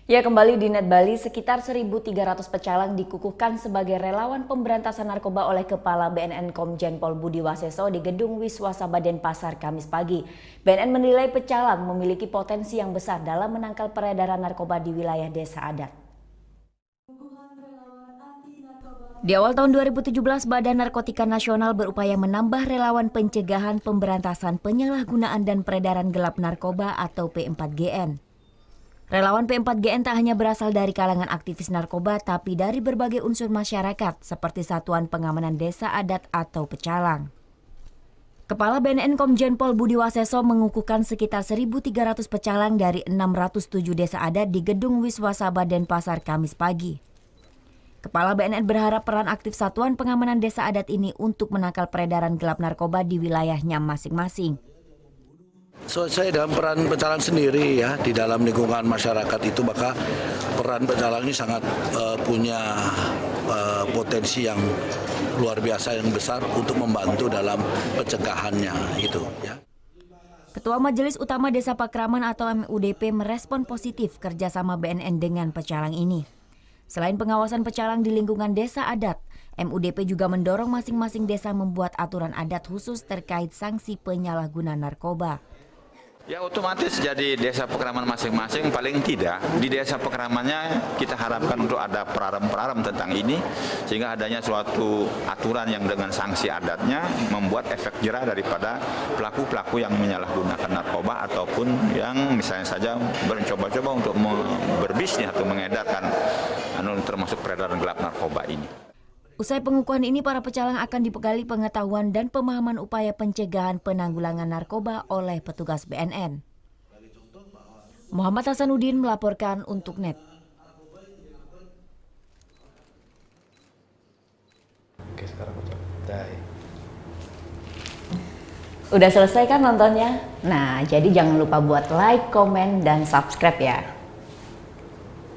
Ya, kembali di Net Bali, sekitar 1.300 pecalang dikukuhkan sebagai relawan pemberantasan narkoba oleh Kepala BNN Komjen Pol Budi Waseso di Gedung Wiswasaba Denpasar Kamis pagi. BNN menilai pecalang memiliki potensi yang besar dalam menangkal peredaran narkoba di wilayah desa adat. Di awal tahun 2017, Badan Narkotika Nasional berupaya menambah relawan pencegahan pemberantasan penyalahgunaan dan peredaran gelap narkoba atau P4GN. Relawan P4GN tak hanya berasal dari kalangan aktivis narkoba, tapi dari berbagai unsur masyarakat seperti Satuan Pengamanan Desa Adat atau Pecalang. Kepala BNN Komjen Pol Budi Waseso mengukuhkan sekitar 1.300 pecalang dari 607 desa adat di Gedung Wiswasaba Denpasar Kamis pagi. Kepala BNN berharap peran aktif Satuan Pengamanan Desa Adat ini untuk menangkal peredaran gelap narkoba di wilayahnya masing-masing. Saya dalam peran pecalang sendiri ya di dalam lingkungan masyarakat itu, maka peran pecalang ini sangat punya potensi yang luar biasa yang besar untuk membantu dalam pencegahannya gitu ya. Ketua Majelis Utama Desa Pakraman atau MUDP merespon positif kerjasama BNN dengan pecalang ini. Selain pengawasan pecalang di lingkungan desa adat, MUDP juga mendorong masing-masing desa membuat aturan adat khusus terkait sanksi penyalahguna narkoba. Ya, otomatis jadi desa pekraman masing-masing, paling tidak di desa pekramannya kita harapkan untuk ada peraram-peraram tentang ini, sehingga adanya suatu aturan yang dengan sanksi adatnya membuat efek jera daripada pelaku-pelaku yang menyalahgunakan narkoba ataupun yang misalnya saja mencoba-coba untuk berbisnis atau mengedarkan termasuk peredaran gelap narkoba ini. Usai pengukuhan ini, para pecalang akan dibekali pengetahuan dan pemahaman upaya pencegahan penanggulangan narkoba oleh petugas BNN. Muhammad Hasanuddin melaporkan untuk NET. Oke, sekarang udah selesai kan nontonnya? Nah, jadi jangan lupa buat like, komen, dan subscribe ya.